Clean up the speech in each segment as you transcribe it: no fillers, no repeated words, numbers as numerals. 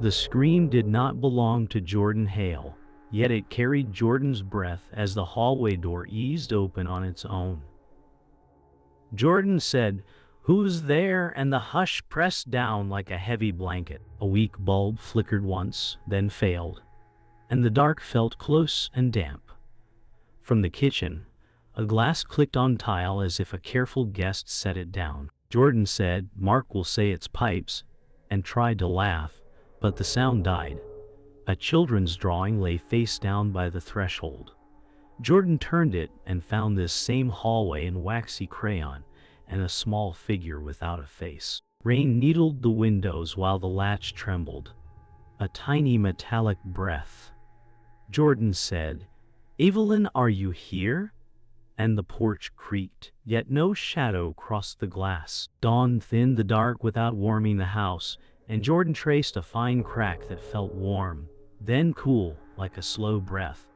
The scream did not belong to Jordan Hale, yet it carried Jordan's breath as the hallway door eased open on its own. Jordan said, "Who's there?" and the hush pressed down like a heavy blanket. A weak bulb flickered once, then failed, and the dark felt close and damp. From the kitchen, a glass clicked on tile as if a careful guest set it down. Jordan said, "Mark will say it's pipes," and tried to laugh, but the sound died. A children's drawing lay face down by the threshold. Jordan turned it and found this same hallway in waxy crayon and a small figure without a face. Rain needled the windows while the latch trembled. A tiny metallic breath. Jordan said, "Evelyn, are you here?" And the porch creaked, yet no shadow crossed the glass. Dawn thinned the dark without warming the house, and Jordan traced a fine crack that felt warm, then cool, like a slow breath.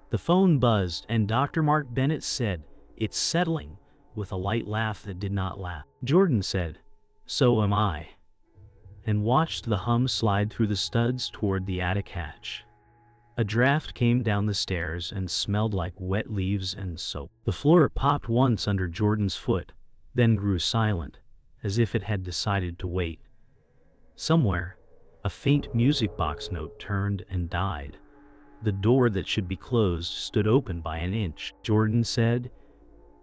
The phone buzzed, and Dr. Mark Bennett said, "It's settling," with a light laugh that did not laugh. Jordan said, "So am I," and watched the hum slide through the studs toward the attic hatch. A draft came down the stairs and smelled like wet leaves and soap. The floor popped once under Jordan's foot, then grew silent, as if it had decided to wait. Somewhere, a faint music box note turned and died. The door that should be closed stood open by an inch. Jordan said,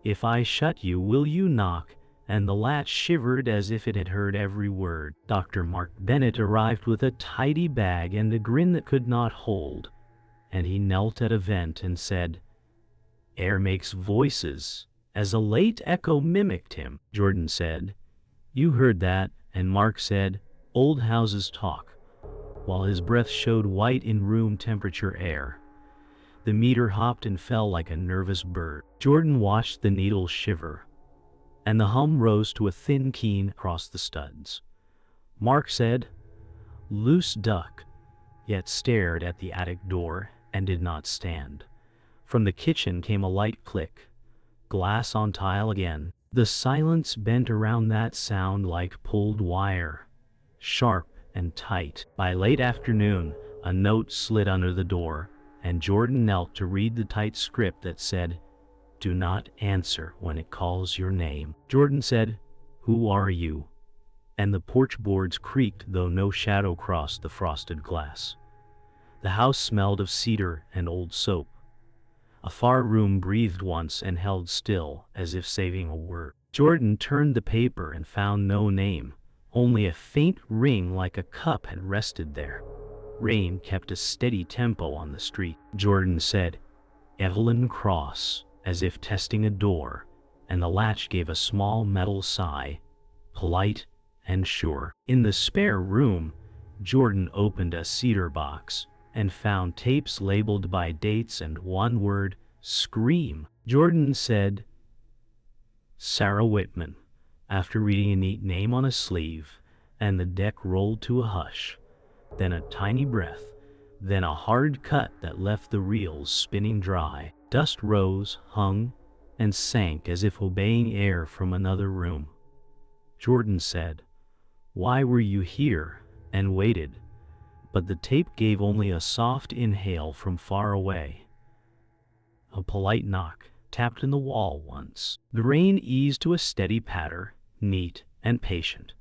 "If I shut you, will you knock?" And the latch shivered as if it had heard every word. Dr. Mark Bennett arrived with a tidy bag and a grin that could not hold, and he knelt at a vent and said, "Air makes voices," as a late echo mimicked him. Jordan said, "You heard that," and Mark said, "Old houses talk," while his breath showed white in room temperature air. The meter hopped and fell like a nervous bird. Jordan watched the needles shiver, and the hum rose to a thin keen across the studs. Mark said, "Loose duck," yet stared at the attic door and did not stand. From the kitchen came a light click. Glass on tile again. The silence bent around that sound like pulled wire, sharp and tight. By late afternoon, a note slid under the door, and Jordan knelt to read the tight script that said, "Do not answer when it calls your name." Jordan said, "Who are you?" And the porch boards creaked, though no shadow crossed the frosted glass. The house smelled of cedar and old soap. A far room breathed once and held still, as if saving a word. Jordan turned the paper and found no name. Only a faint ring like a cup had rested there. Rain kept a steady tempo on the street. Jordan said, "Evelyn Cross," as if testing a door, and the latch gave a small metal sigh, polite and sure. In the spare room, Jordan opened a cedar box and found tapes labeled by dates and one word, "Scream." Jordan said, "Sarah Whitman," after reading a neat name on a sleeve, and the deck rolled to a hush, then a tiny breath, then a hard cut that left the reels spinning dry. Dust rose, hung, and sank as if obeying air from another room. Jordan said, "Why were you here?" and waited, but the tape gave only a soft inhale from far away. A polite knock tapped in the wall once. The rain eased to a steady patter, neat and patient.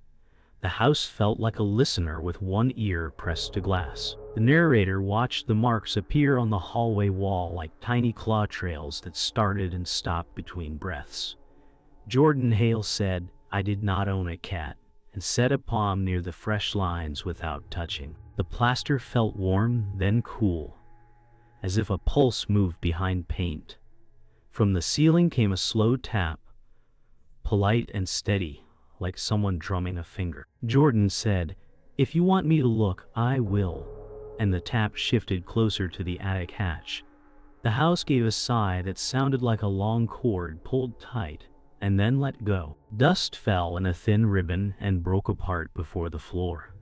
The house felt like a listener with one ear pressed to glass. The narrator watched the marks appear on the hallway wall like tiny claw trails that started and stopped between breaths. Jordan Hale said, "I did not own a cat," and set a palm near the fresh lines without touching. The plaster felt warm, then cool, as if a pulse moved behind paint. From the ceiling came a slow tap, polite and steady, like someone drumming a finger. Jordan said, "If you want me to look, I will," and the tap shifted closer to the attic hatch. The house gave a sigh that sounded like a long cord pulled tight and then let go. Dust fell in a thin ribbon and broke apart before the floor.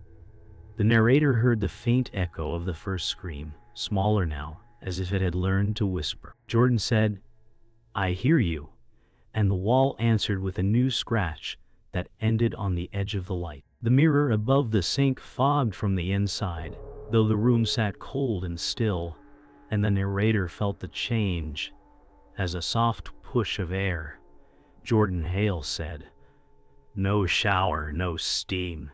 The narrator heard the faint echo of the first scream, smaller now, as if it had learned to whisper. Jordan said, "I hear you," and the wall answered with a new scratch that ended on the edge of the light. The mirror above the sink fogged from the inside, though the room sat cold and still, and the narrator felt the change as a soft push of air. Jordan Hale said, "No shower, no steam,"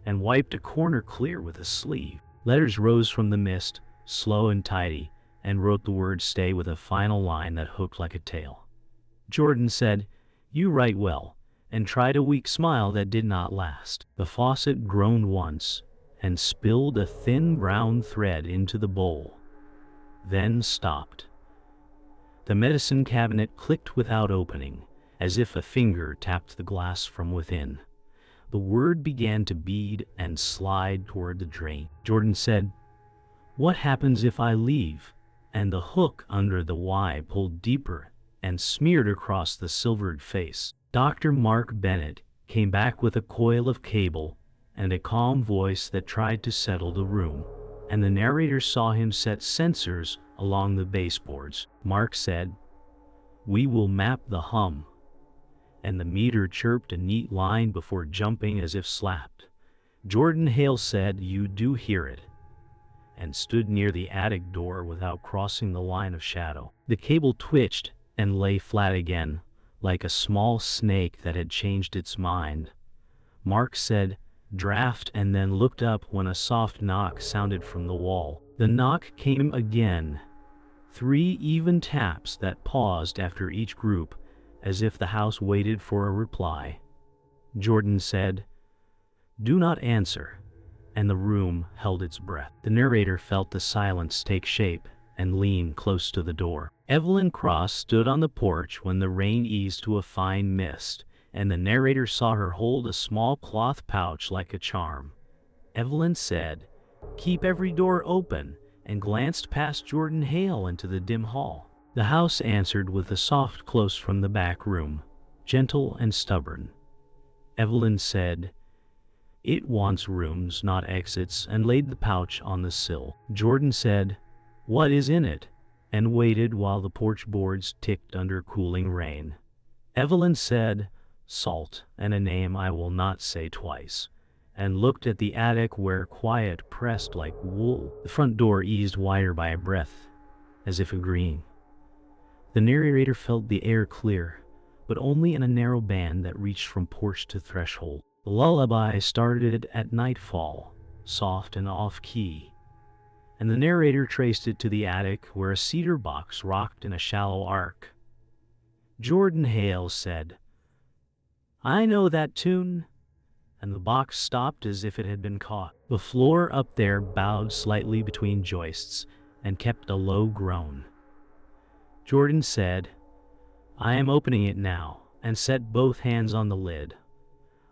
and wiped a corner clear with a sleeve. Letters rose from the mist, slow and tidy, and wrote the word "stay" with a final line that hooked like a tail. Jordan said, "You write well," and tried a weak smile that did not last. The faucet groaned once and spilled a thin brown thread into the bowl, then stopped. The medicine cabinet clicked without opening, as if a finger tapped the glass from within. The word began to bead and slide toward the drain. Jordan said, "What happens if I leave?" And the hook under the Y pulled deeper and smeared across the silvered face. Dr. Mark Bennett came back with a coil of cable and a calm voice that tried to settle the room, and the narrator saw him set sensors along the baseboards. Mark said, "We will map the hum," and the meter chirped a neat line before jumping as if slapped. Jordan Hale said, "You do hear it," and stood near the attic door without crossing the line of shadow. The cable twitched and lay flat again, like a small snake that had changed its mind. Mark said, "Draft," and then looked up when a soft knock sounded from the wall. The knock came again, 3 even taps that paused after each group, as if the house waited for a reply. Jordan said, "Do not answer," and the room held its breath. The narrator felt the silence take shape and lean close to the door. Evelyn Cross stood on the porch when the rain eased to a fine mist, and the narrator saw her hold a small cloth pouch like a charm. Evelyn said, "Keep every door open," and glanced past Jordan Hale into the dim hall. The house answered with a soft close from the back room, gentle and stubborn. Evelyn said, "It wants rooms, not exits," and laid the pouch on the sill. Jordan said, "What is in it?" and waited while the porch boards ticked under cooling rain. Evelyn said, "Salt," and a name I will not say twice, and looked at the attic where quiet pressed like wool. The front door eased wider by a breath, as if agreeing. The narrator felt the air clear, but only in a narrow band that reached from porch to threshold. The lullaby started at nightfall, soft and off-key, and the narrator traced it to the attic where a cedar box rocked in a shallow arc. Jordan Hale said, "I know that tune," and the box stopped as if it had been caught. The floor up there bowed slightly between joists and kept a low groan. Jordan said, "I am opening it now," and set both hands on the lid.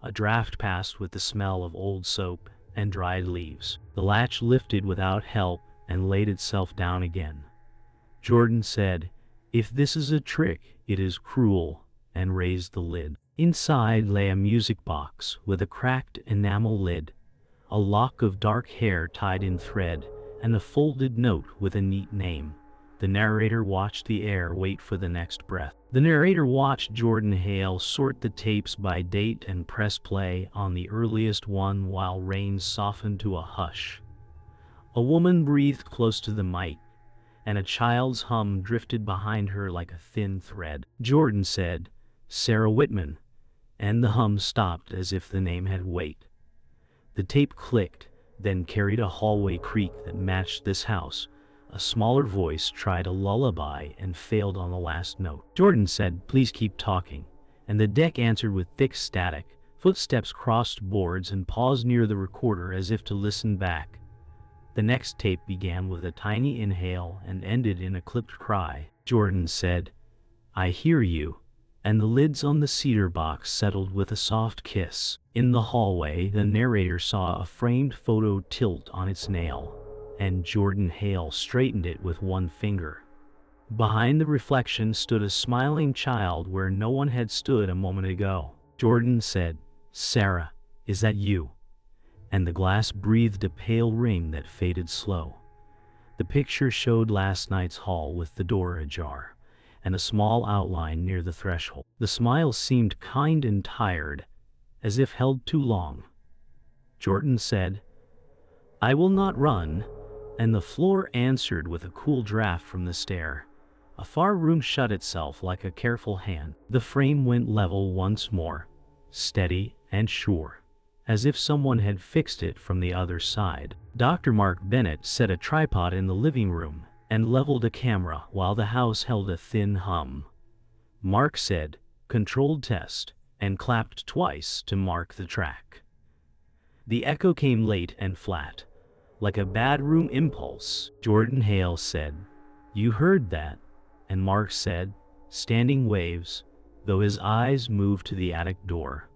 A draft passed with the smell of old soap and dried leaves. The latch lifted without help and laid itself down again. Jordan said, "If this is a trick, it is cruel," and raised the lid. Inside lay a music box with a cracked enamel lid, a lock of dark hair tied in thread, and a folded note with a neat name. The narrator watched the air wait for the next breath. The narrator watched Jordan Hale sort the tapes by date and press play on the earliest one while rain softened to a hush. A woman breathed close to the mic, and a child's hum drifted behind her like a thin thread. Jordan said, "Sarah Whitman," and the hum stopped as if the name had weight. The tape clicked, then carried a hallway creak that matched this house. A smaller voice tried a lullaby and failed on the last note. Jordan said, "Please keep talking," and the deck answered with thick static. Footsteps crossed boards and paused near the recorder as if to listen back. The next tape began with a tiny inhale and ended in a clipped cry. Jordan said, "I hear you," and the lids on the cedar box settled with a soft kiss. In the hallway, the narrator saw a framed photo tilt on its nail, and Jordan Hale straightened it with one finger. Behind the reflection stood a smiling child where no one had stood a moment ago. Jordan said, "Sarah, is that you?" And the glass breathed a pale ring that faded slow. The picture showed last night's hall with the door ajar, and a small outline near the threshold. The smile seemed kind and tired, as if held too long. Jordan said, "I will not run," and the floor answered with a cool draft from the stair. A far room shut itself like a careful hand. The frame went level once more, steady and sure, as if someone had fixed it from the other side. Dr. Mark Bennett set a tripod in the living room and leveled a camera while the house held a thin hum. Mark said, "Controlled test," and clapped twice to mark the track. The echo came late and flat, like a bad room impulse. Jordan Hale said, "You heard that?" And Mark said, "Standing waves," though his eyes moved to the attic door.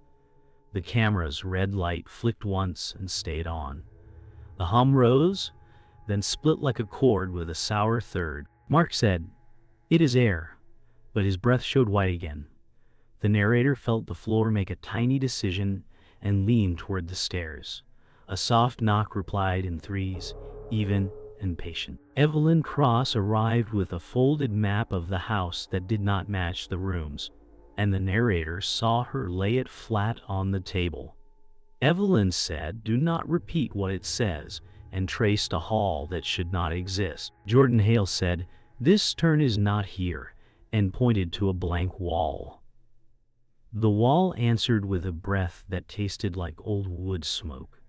The camera's red light flicked once and stayed on. The hum rose, then split like a chord with a sour third. Mark said, "It is air," but his breath showed white again. The narrator felt the floor make a tiny decision and leaned toward the stairs. A soft knock replied in threes, even and patient. Evelyn Cross arrived with a folded map of the house that did not match the rooms, and the narrator saw her lay it flat on the table. Evelyn said, "Do not repeat what it says," and traced a hall that should not exist. Jordan Hale said, "This turn is not here," and pointed to a blank wall. The wall answered with a breath that tasted like old wood smoke.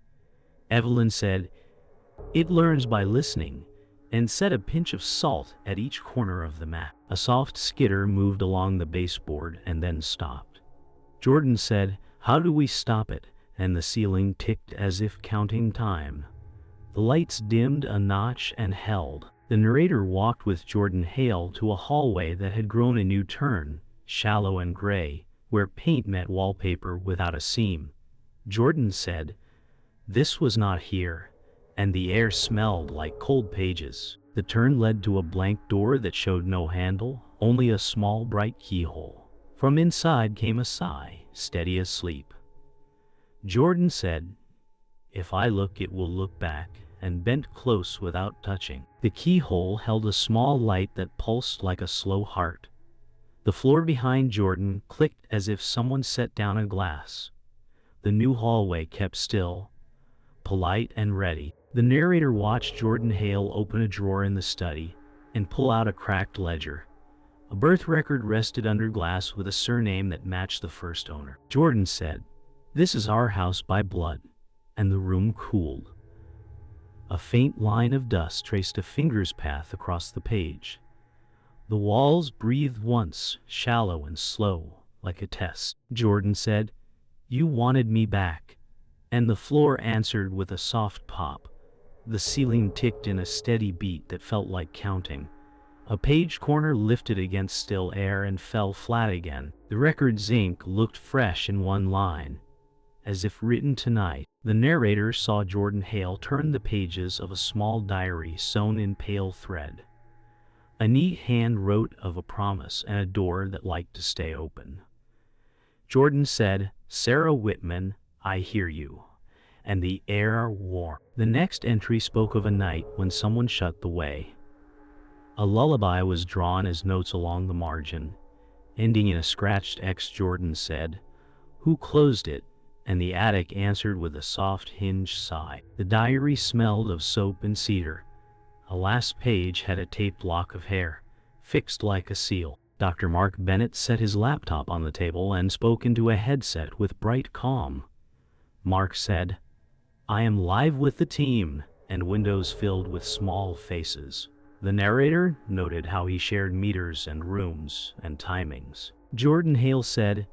Evelyn said, "It learns by listening," and set a pinch of salt at each corner of the map. A soft skitter moved along the baseboard and then stopped. Jordan said, "How do we stop it?" And the ceiling ticked as if counting time. The lights dimmed a notch and held. The narrator walked with Jordan Hale to a hallway that had grown a new turn, shallow and gray, where paint met wallpaper without a seam. Jordan said, "This was not here," and the air smelled like cold pages. The turn led to a blank door that showed no handle, only a small bright keyhole. From inside came a sigh, steady as sleep. Jordan said, "If I look, it will look back," and bent close without touching. The keyhole held a small light that pulsed like a slow heart. The floor behind Jordan clicked as if someone set down a glass. The new hallway kept still, polite and ready. The narrator watched Jordan Hale open a drawer in the study and pull out a cracked ledger. A birth record rested under glass with a surname that matched the first owner. Jordan said, "This is our house by blood," and the room cooled. A faint line of dust traced a finger's path across the page. The walls breathed once, shallow and slow, like a test. Jordan said, "You wanted me back," and the floor answered with a soft pop. The ceiling ticked in a steady beat that felt like counting. A page corner lifted against still air and fell flat again. The record's ink looked fresh in one line, as if written tonight. The narrator saw Jordan Hale turn the pages of a small diary sewn in pale thread. A neat hand wrote of a promise and a door that liked to stay open. Jordan said, "Sarah Whitman, I hear you," and the air warmed. The next entry spoke of a night when someone shut the way. A lullaby was drawn as notes along the margin, ending in a scratched X. Jordan said, "Who closed it?" And the attic answered with a soft hinged sigh. The diary smelled of soap and cedar. A last page had a taped lock of hair, fixed like a seal. Dr. Mark Bennett set his laptop on the table and spoke into a headset with bright calm. Mark said, "I am live with the team," and windows filled with small faces. The narrator noted how he shared meters and rooms and timings. Jordan Hale said,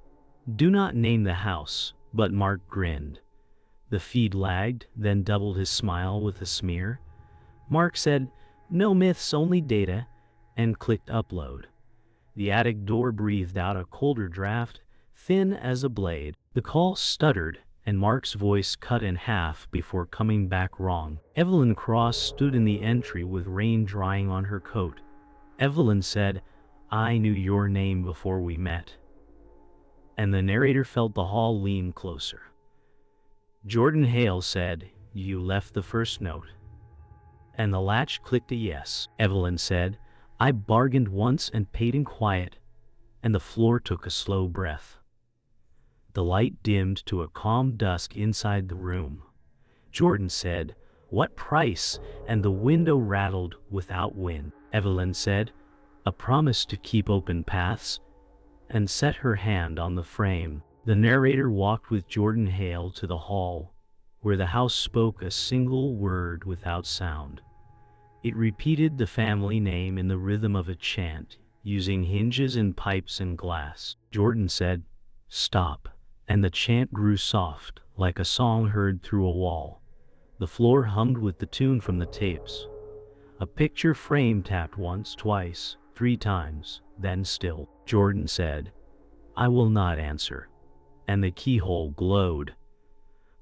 "Do not name the house," but Mark grinned. The feed lagged, then doubled his smile with a smear. Mark said, "No myths, only data," and clicked upload. The attic door breathed out a colder draft, thin as a blade. The call stuttered, and Mark's voice cut in half before coming back wrong. Evelyn Cross stood in the entry with rain drying on her coat. Evelyn said, "I knew your name before we met." And the narrator felt the hall lean closer. Jordan Hale said, "You left the first note." And the latch clicked a yes. Evelyn said, "I bargained once and paid in quiet," and the floor took a slow breath. The light dimmed to a calm dusk inside the room. Jordan said, "What price?" And the window rattled without wind. Evelyn said, "A promise to keep open paths," and set her hand on the frame. The narrator walked with Jordan Hale to the hall, where the house spoke a single word without sound. It repeated the family name in the rhythm of a chant, using hinges and pipes and glass. Jordan said, "Stop," and the chant grew soft, like a song heard through a wall. The floor hummed with the tune from the tapes. A picture frame tapped once, twice, 3 times, then still. Jordan said, "I will not answer," and the keyhole glowed.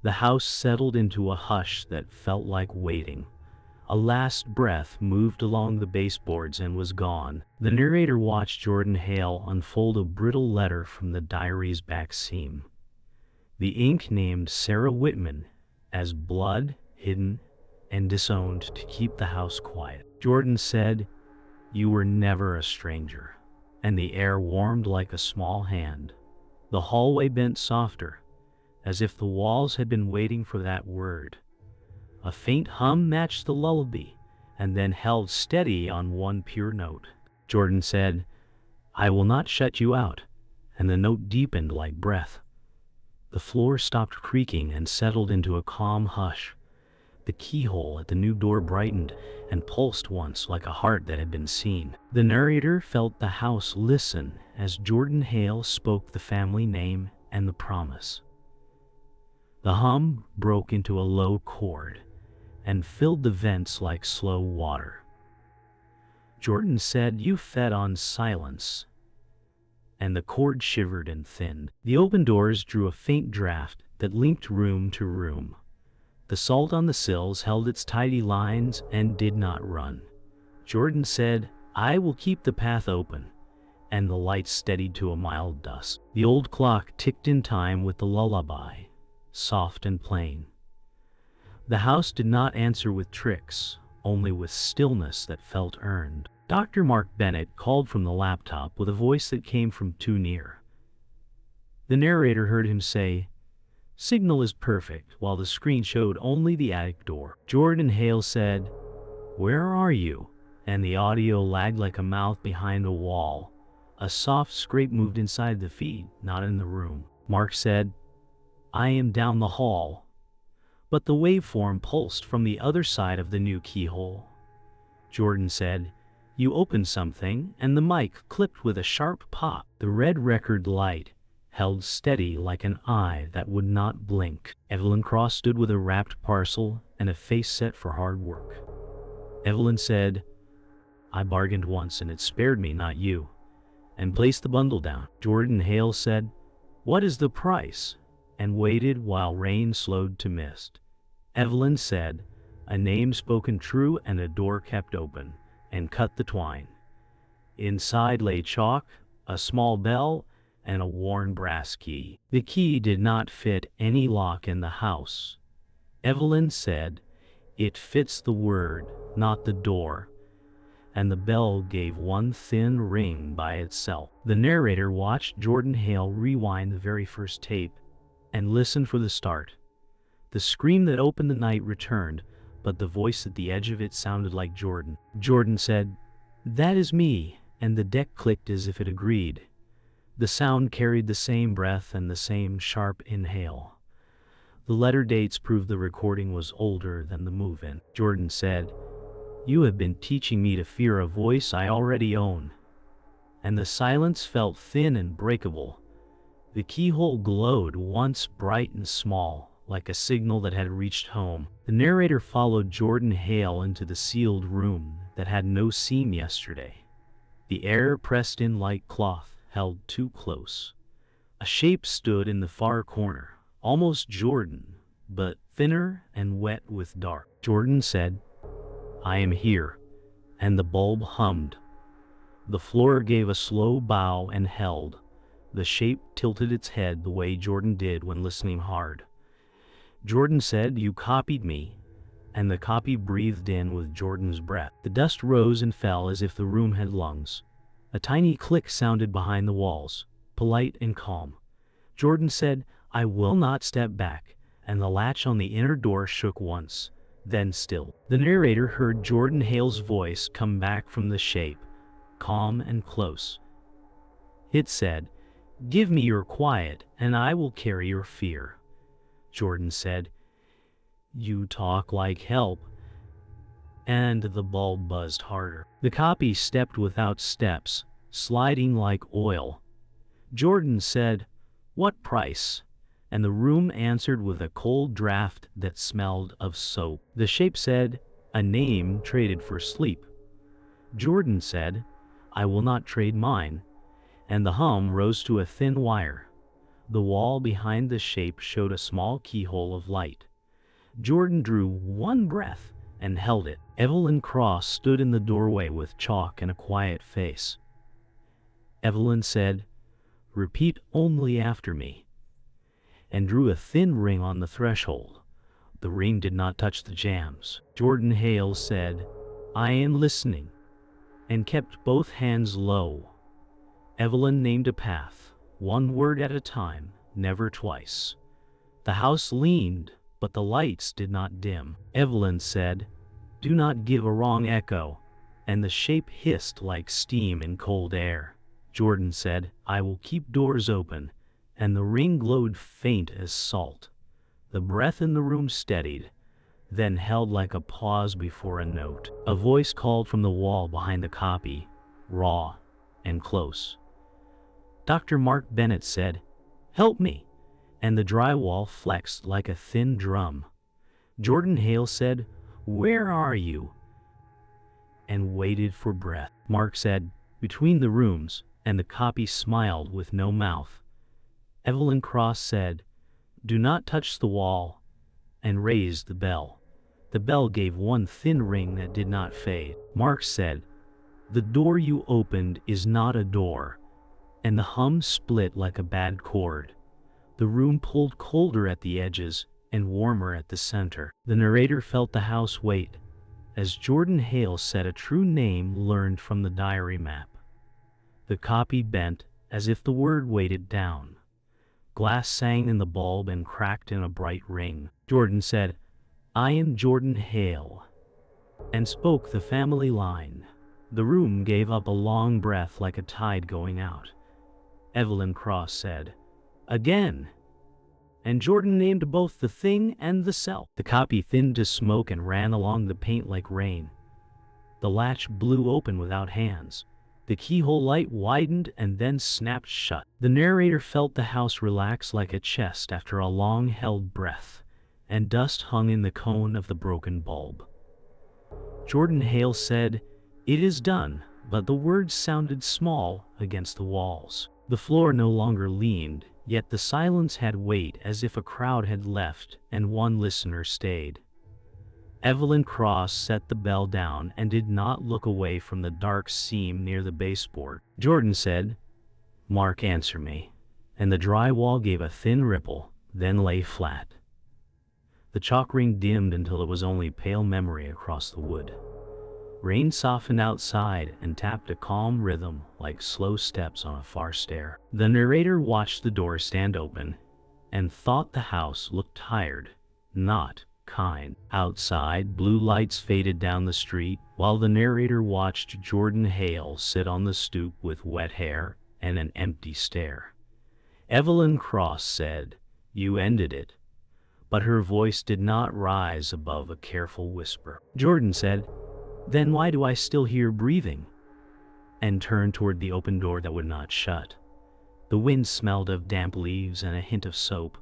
The house settled into a hush that felt like waiting. A last breath moved along the baseboards and was gone. The narrator watched Jordan Hale unfold a brittle letter from the diary's back seam. The ink named Sarah Whitman as blood, hidden, and disowned to keep the house quiet. Jordan said, "You were never a stranger," and the air warmed like a small hand. The hallway bent softer, as if the walls had been waiting for that word. A faint hum matched the lullaby, and then held steady on one pure note. Jordan said, "I will not shut you out," and the note deepened like breath. The floor stopped creaking and settled into a calm hush. The keyhole at the new door brightened and pulsed once like a heart that had been seen. The narrator felt the house listen as Jordan Hale spoke the family name and the promise. The hum broke into a low chord and filled the vents like slow water. Jordan said, "You fed on silence," and the chord shivered and thinned. The open doors drew a faint draft that linked room to room. The salt on the sills held its tidy lines and did not run. Jordan said, "I will keep the path open," and the lights steadied to a mild dusk. The old clock ticked in time with the lullaby, soft and plain. The house did not answer with tricks, only with stillness that felt earned. Dr. Mark Bennett called from the laptop with a voice that came from too near. The narrator heard him say, "Signal is perfect," while the screen showed only the attic door. Jordan Hale said, "Where are you?" And the audio lagged like a mouth behind a wall. A soft scrape moved inside the feed, not in the room. Mark said, "I am down the hall." But the waveform pulsed from the other side of the new keyhole. Jordan said, "You opened something," and the mic clipped with a sharp pop. The red record light held steady like an eye that would not blink. Evelyn Cross stood with a wrapped parcel and a face set for hard work. Evelyn said, "I bargained once and it spared me, not you," and placed the bundle down. Jordan Hale said, "What is the price?" and waited while rain slowed to mist. Evelyn said, "A name spoken true and a door kept open," and cut the twine. Inside lay chalk, a small bell, and a worn brass key. The key did not fit any lock in the house. Evelyn said, "It fits the word, not the door," and the bell gave one thin ring by itself. The narrator watched Jordan Hale rewind the very first tape and listened for the start. The scream that opened the night returned, but the voice at the edge of it sounded like Jordan. Jordan said, "That is me," and the deck clicked as if it agreed. The sound carried the same breath and the same sharp inhale. The letter dates proved the recording was older than the move-in. Jordan said, "You have been teaching me to fear a voice I already own." And the silence felt thin and breakable. The keyhole glowed, once bright and small, like a signal that had reached home. The narrator followed Jordan Hale into the sealed room that had no seam yesterday. The air pressed in like cloth, held too close. A shape stood in the far corner, almost Jordan, but thinner and wet with dark. Jordan said, "I am here," and the bulb hummed. The floor gave a slow bow and held. The shape tilted its head the way Jordan did when listening hard. Jordan said, "You copied me," and the copy breathed in with Jordan's breath. The dust rose and fell as if the room had lungs. A tiny click sounded behind the walls, polite and calm. Jordan said, "I will not step back," and the latch on the inner door shook once, then still. The narrator heard Jordan Hale's voice come back from the shape, calm and close. It said, "Give me your quiet, and I will carry your fear." Jordan said, "You talk like help." And the bulb buzzed harder. The copy stepped without steps, sliding like oil. Jordan said, "What price?" And the room answered with a cold draft that smelled of soap. The shape said, "A name traded for sleep." Jordan said, "I will not trade mine." And the hum rose to a thin wire. The wall behind the shape showed a small keyhole of light. Jordan drew one breath and held it. Evelyn Cross stood in the doorway with chalk and a quiet face. Evelyn said, "Repeat only after me," and drew a thin ring on the threshold. The ring did not touch the jambs. Jordan Hale said, "I am listening," and kept both hands low. Evelyn named a path, one word at a time, never twice. The house leaned, but the lights did not dim. Evelyn said, "Do not give a wrong echo," and the shape hissed like steam in cold air. Jordan said, "I will keep doors open," and the ring glowed faint as salt. The breath in the room steadied, then held like a pause before a note. A voice called from the wall behind the copy, raw and close. Dr. Mark Bennett said, "Help me," and the drywall flexed like a thin drum. Jordan Hale said, "Where are you?" and waited for breath. Mark said, "Between the rooms," and the copy smiled with no mouth. Evelyn Cross said, "Do not touch the wall," and raised the bell. The bell gave one thin ring that did not fade. Mark said, "The door you opened is not a door," and the hum split like a bad chord. The room pulled colder at the edges and warmer at the center. The narrator felt the house wait, as Jordan Hale said a true name learned from the diary map. The copy bent as if the word weighted down. Glass sang in the bulb and cracked in a bright ring. Jordan said, "I am Jordan Hale," and spoke the family line. The room gave up a long breath like a tide going out. Evelyn Cross said, "Again," and Jordan named both the thing and the self. The copy thinned to smoke and ran along the paint like rain. The latch blew open without hands. The keyhole light widened and then snapped shut. The narrator felt the house relax like a chest after a long-held breath, and dust hung in the cone of the broken bulb. Jordan Hale said, "It is done," but the words sounded small against the walls. The floor no longer leaned, yet the silence had weight as if a crowd had left and one listener stayed. Evelyn Cross set the bell down and did not look away from the dark seam near the baseboard. Jordan said, "Mark, answer me," and the drywall gave a thin ripple, then lay flat. The chalk ring dimmed until it was only pale memory across the wood. Rain softened outside and tapped a calm rhythm like slow steps on a far stair. The narrator watched the door stand open and thought the house looked tired, not kind. Outside, blue lights faded down the street, while the narrator watched Jordan Hale sit on the stoop with wet hair and an empty stare. Evelyn Cross said, "You ended it," but her voice did not rise above a careful whisper. Jordan said, "Then why do I still hear breathing?" and turned toward the open door that would not shut. The wind smelled of damp leaves and a hint of soap.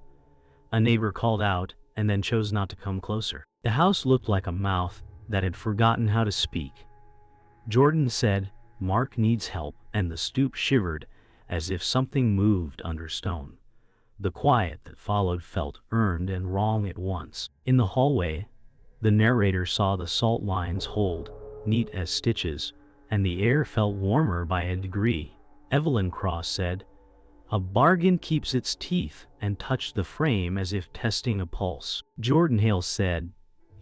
A neighbor called out and then chose not to come closer. The house looked like a mouth that had forgotten how to speak. Jordan said, "Mark needs help," and the stoop shivered as if something moved under stone. The quiet that followed felt earned and wrong at once. In the hallway, the narrator saw the salt lines hold, neat as stitches, and the air felt warmer by a degree. Evelyn Cross said, "A bargain keeps its teeth," and touched the frame as if testing a pulse. Jordan Hale said,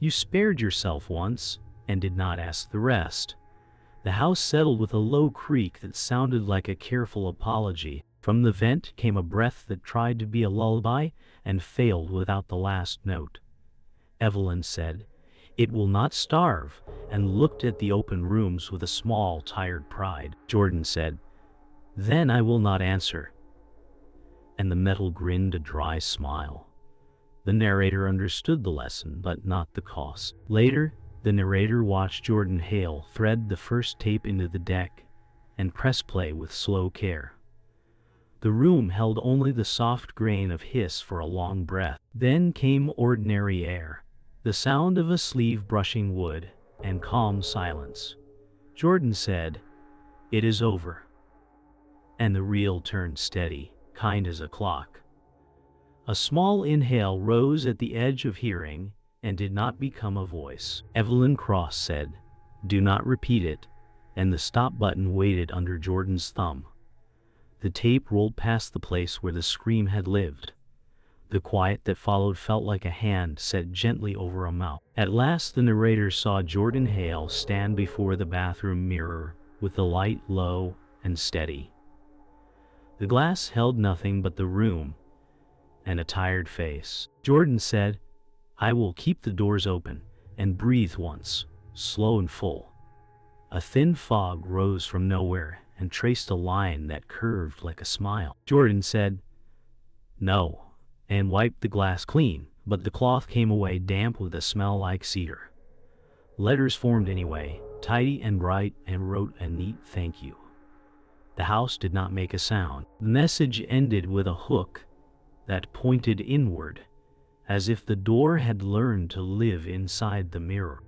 "You spared yourself once," and did not ask the rest. The house settled with a low creak that sounded like a careful apology. From the vent came a breath that tried to be a lullaby and failed without the last note. Evelyn said, "It will not starve," and looked at the open rooms with a small, tired pride. Jordan said, "Then I will not answer." And the metal grinned a dry smile. The narrator understood the lesson, but not the cost. Later, the narrator watched Jordan Hale thread the first tape into the deck and press play with slow care. The room held only the soft grain of hiss for a long breath. Then came ordinary air, the sound of a sleeve brushing wood, and calm silence. Jordan said, "It is over." And the reel turned steady, kind as a clock. A small inhale rose at the edge of hearing and did not become a voice. Evelyn Cross said, "Do not repeat it," and the stop button waited under Jordan's thumb. The tape rolled past the place where the scream had lived. The quiet that followed felt like a hand set gently over a mouth. At last the narrator saw Jordan Hale stand before the bathroom mirror with the light low and steady. The glass held nothing but the room and a tired face. Jordan said, "I will keep the doors open," and breathe once, slow and full. A thin fog rose from nowhere and traced a line that curved like a smile. Jordan said, "No," and wiped the glass clean, but the cloth came away damp with a smell like cedar. Letters formed anyway, tidy and bright, and wrote a neat thank you. The house did not make a sound. The message ended with a hook that pointed inward, as if the door had learned to live inside the mirror.